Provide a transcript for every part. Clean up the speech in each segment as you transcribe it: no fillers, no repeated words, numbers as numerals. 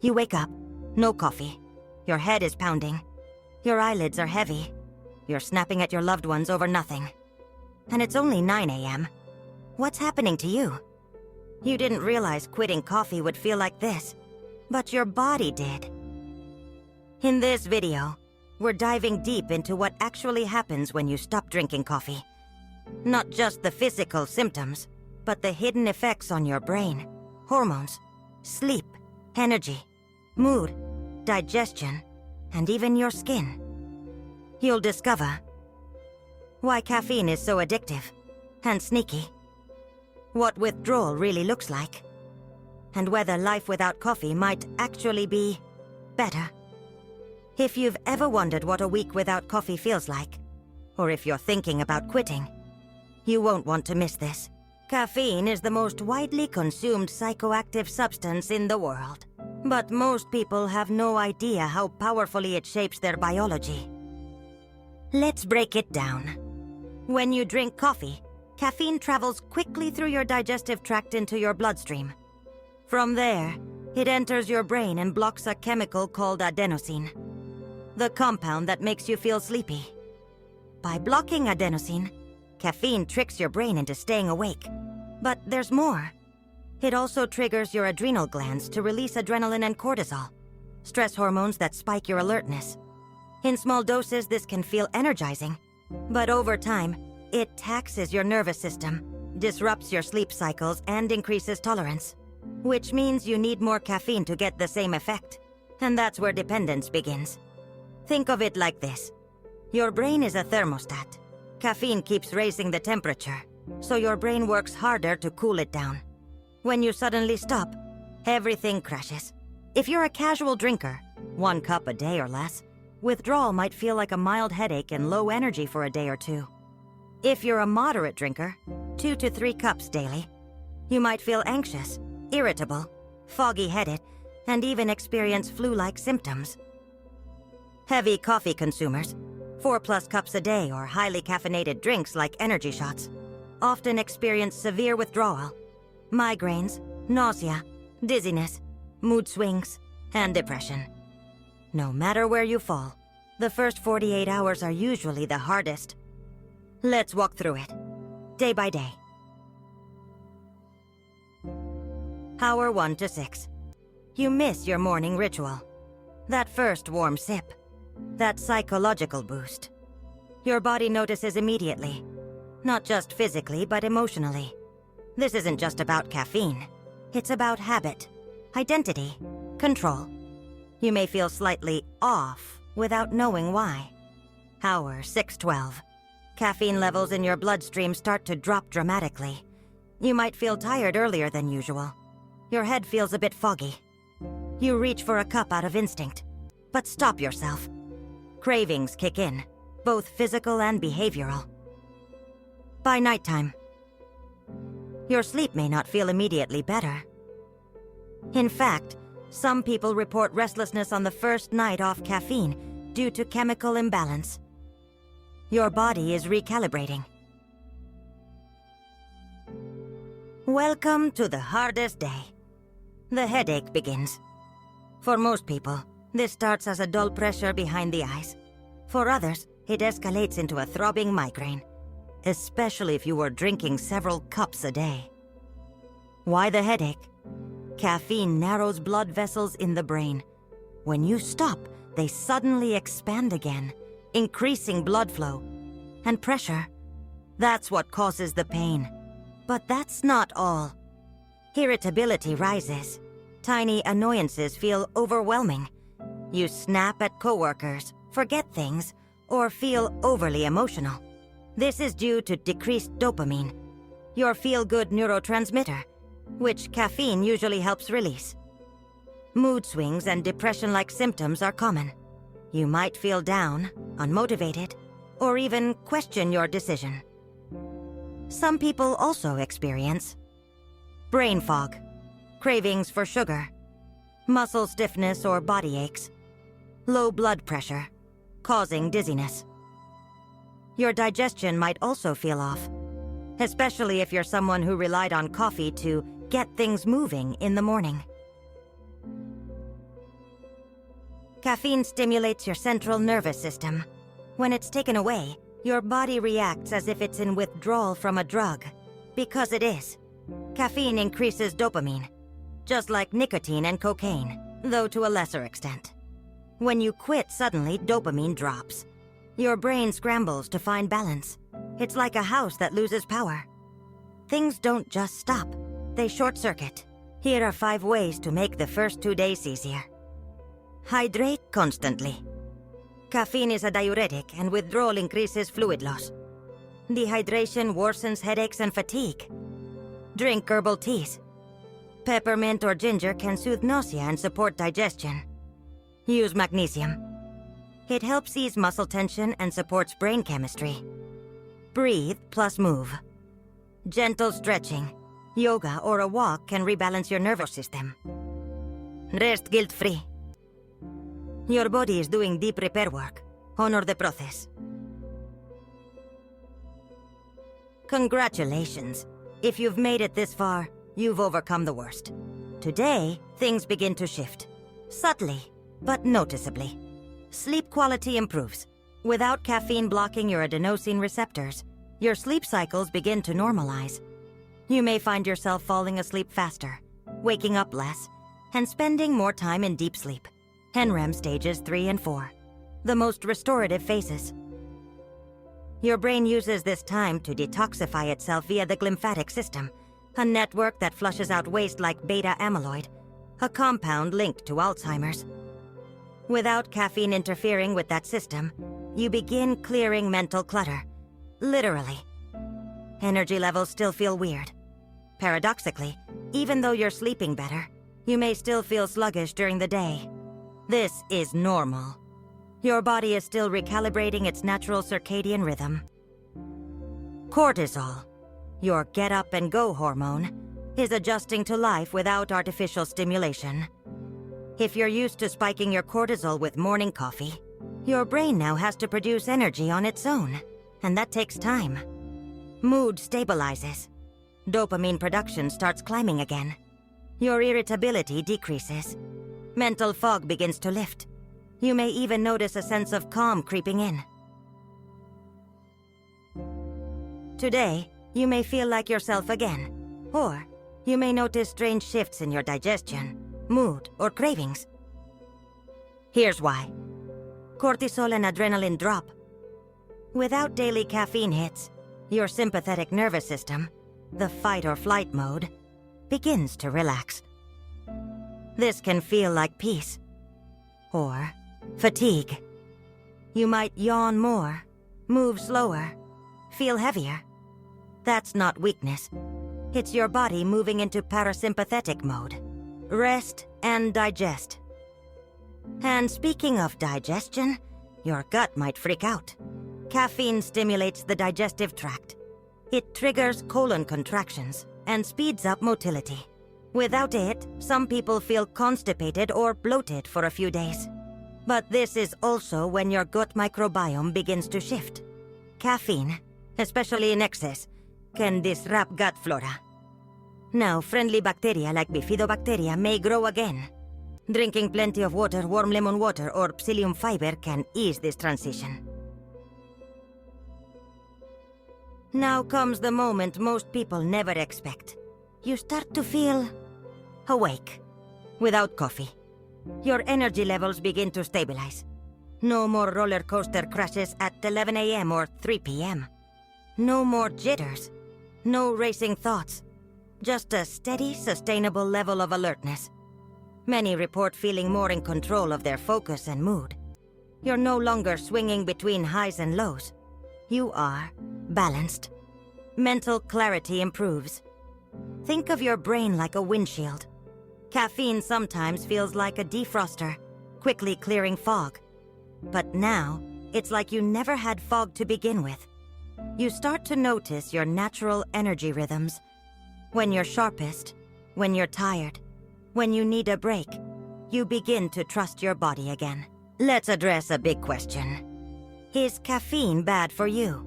You wake up, no coffee. Your head is pounding. Your eyelids are heavy. You're snapping at your loved ones over nothing. And it's only 9 a.m. What's happening to you? You didn't realize quitting coffee would feel like this, but your body did. In this video, we're diving deep into what actually happens when you stop drinking coffee. Not just the physical symptoms, but the hidden effects on your brain, hormones, sleep, energy, mood, digestion, and even your skin. You'll discover why caffeine is so addictive and sneaky, what withdrawal really looks like, and whether life without coffee might actually be better. If you've ever wondered what a week without coffee feels like, or if you're thinking about quitting, you won't want to miss this. Caffeine is the most widely consumed psychoactive substance in the world, but most people have no idea how powerfully it shapes their biology. Let's break it down. When you drink coffee, caffeine travels quickly through your digestive tract into your bloodstream. From there, it enters your brain and blocks a chemical called adenosine, the compound that makes you feel sleepy. By blocking adenosine, caffeine tricks your brain into staying awake. But there's more. It also triggers your adrenal glands to release adrenaline and cortisol, stress hormones that spike your alertness. In small doses, this can feel energizing, but over time, it taxes your nervous system, disrupts your sleep cycles, and increases tolerance, which means you need more caffeine to get the same effect. And that's where dependence begins. Think of it like this. Your brain is a thermostat. Caffeine keeps raising the temperature, so your brain works harder to cool it down. When you suddenly stop, everything crashes. If you're a casual drinker, 1 cup a day or less, withdrawal might feel like a mild headache and low energy for a day or two. If you're a moderate drinker, 2 to 3 cups daily, you might feel anxious, irritable, foggy-headed, and even experience flu-like symptoms. Heavy coffee consumers, 4+ cups a day or highly caffeinated drinks like energy shots, often experience severe withdrawal, migraines, nausea, dizziness, mood swings, and depression. No matter where you fall, the first 48 hours are usually the hardest. Let's walk through it, day by day. Hour 1 to 6. You miss your morning ritual. That first warm sip. That psychological boost. Your body notices immediately. Not just physically, but emotionally. This isn't just about caffeine. It's about habit, identity, control. You may feel slightly off without knowing why. Hour 6:12. Caffeine levels in your bloodstream start to drop dramatically. You might feel tired earlier than usual. Your head feels a bit foggy. You reach for a cup out of instinct, but stop yourself. Cravings kick in, both physical and behavioral. By nighttime, your sleep may not feel immediately better. In fact, some people report restlessness on the first night off caffeine due to chemical imbalance. Your body is recalibrating. Welcome to the hardest day. The headache begins. For most people, this starts as a dull pressure behind the eyes. For others, it escalates into a throbbing migraine, especially if you were drinking several cups a day. Why the headache? Caffeine narrows blood vessels in the brain. When you stop, they suddenly expand again, increasing blood flow and pressure. That's what causes the pain. But that's not all. Irritability rises. Tiny annoyances feel overwhelming. You snap at coworkers, forget things, or feel overly emotional. This is due to decreased dopamine, your feel-good neurotransmitter, which caffeine usually helps release. Mood swings and depression-like symptoms are common. You might feel down, unmotivated, or even question your decision. Some people also experience brain fog, cravings for sugar, muscle stiffness or body aches, low blood pressure, causing dizziness. Your digestion might also feel off, especially if you're someone who relied on coffee to get things moving in the morning. Caffeine stimulates your central nervous system. When it's taken away, your body reacts as if it's in withdrawal from a drug. Because it is. Caffeine increases dopamine, just like nicotine and cocaine, though to a lesser extent. When you quit suddenly, dopamine drops. Your brain scrambles to find balance. It's like a house that loses power. Things don't just stop, they short-circuit. Here are 5 ways to make the first 2 days easier. Hydrate constantly. Caffeine is a diuretic and withdrawal increases fluid loss. Dehydration worsens headaches and fatigue. Drink herbal teas. Peppermint or ginger can soothe nausea and support digestion. Use magnesium. It helps ease muscle tension and supports brain chemistry. Breathe plus move. Gentle stretching, yoga or a walk can rebalance your nervous system. Rest guilt-free. Your body is doing deep repair work. Honor the process. Congratulations. If you've made it this far, you've overcome the worst. Today, things begin to shift. Subtly, but noticeably. Sleep quality improves. Without caffeine blocking your adenosine receptors, your sleep cycles begin to normalize. You may find yourself falling asleep faster, waking up less, and spending more time in deep sleep. NREM stages 3 and 4, the most restorative phases. Your brain uses this time to detoxify itself via the glymphatic system, a network that flushes out waste like beta amyloid, a compound linked to Alzheimer's. Without caffeine interfering with that system, you begin clearing mental clutter. Literally. Energy levels still feel weird. Paradoxically, even though you're sleeping better, you may still feel sluggish during the day. This is normal. Your body is still recalibrating its natural circadian rhythm. Cortisol, your get-up-and-go hormone, is adjusting to life without artificial stimulation. If you're used to spiking your cortisol with morning coffee, your brain now has to produce energy on its own, and that takes time. Mood stabilizes. Dopamine production starts climbing again. Your irritability decreases. Mental fog begins to lift. You may even notice a sense of calm creeping in. Today, you may feel like yourself again, or you may notice strange shifts in your digestion, mood, or cravings. Here's why. Cortisol and adrenaline drop. Without daily caffeine hits, your sympathetic nervous system, the fight or flight mode, begins to relax. This can feel like peace, or fatigue. You might yawn more, move slower, feel heavier. That's not weakness. It's your body moving into parasympathetic mode. Rest and digest. And speaking of digestion, your gut might freak out. Caffeine stimulates the digestive tract. It triggers colon contractions and speeds up motility. Without it, some people feel constipated or bloated for a few days. But this is also when your gut microbiome begins to shift. Caffeine, especially in excess, can disrupt gut flora. Now, friendly bacteria like bifidobacteria may grow again. Drinking plenty of water, warm lemon water, or psyllium fiber can ease this transition. Now comes the moment most people never expect. You start to feel awake. Without coffee, your energy levels begin to stabilize. No more roller coaster crashes at 11 a.m. or 3 p.m. No more jitters. No racing thoughts. Just a steady, sustainable level of alertness. Many report feeling more in control of their focus and mood. You're no longer swinging between highs and lows. You are balanced. Mental clarity improves. Think of your brain like a windshield. Caffeine sometimes feels like a defroster, quickly clearing fog. But now, it's like you never had fog to begin with. You start to notice your natural energy rhythms. When you're sharpest, when you're tired, when you need a break, you begin to trust your body again. Let's address a big question. Is caffeine bad for you?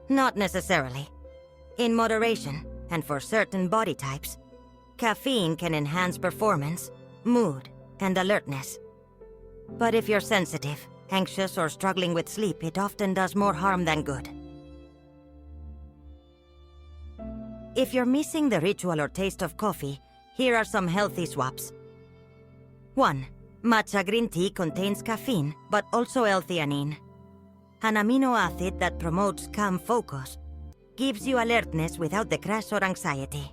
Not necessarily. In moderation, and for certain body types, caffeine can enhance performance, mood, and alertness. But if you're sensitive, anxious, or struggling with sleep, it often does more harm than good. If you're missing the ritual or taste of coffee, here are some healthy swaps. 1. Matcha green tea contains caffeine, but also L-theanine, an amino acid that promotes calm focus, gives you alertness without the crash or anxiety.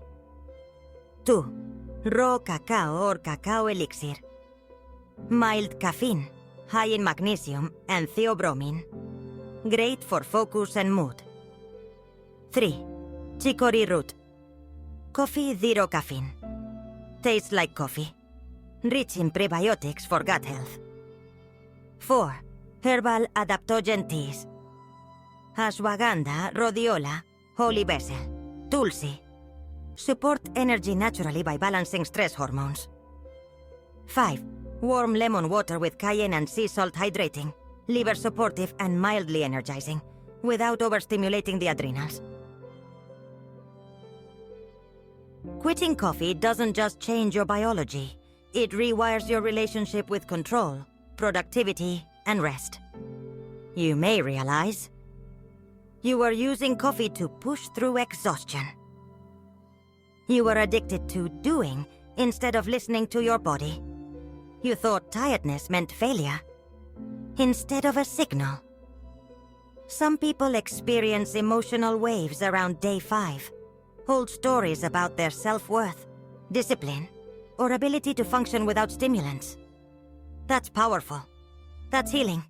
2. Raw cacao or cacao elixir. Mild caffeine, high in magnesium and theobromine. Great for focus and mood. 3. Chicory root. Coffee zero caffeine. Tastes like coffee. Rich in prebiotics for gut health. 4. Herbal adaptogen teas. Ashwagandha, rhodiola, holy basil, tulsi. Support energy naturally by balancing stress hormones. 5. Warm lemon water with cayenne and sea salt hydrating, liver supportive and mildly energizing, without overstimulating the adrenals. Quitting coffee doesn't just change your biology. It rewires your relationship with control, productivity, and rest. You may realize you are using coffee to push through exhaustion. You were addicted to doing instead of listening to your body. You thought tiredness meant failure instead of a signal. Some people experience emotional waves around day 5, hold stories about their self-worth, discipline, or ability to function without stimulants. That's powerful. That's healing.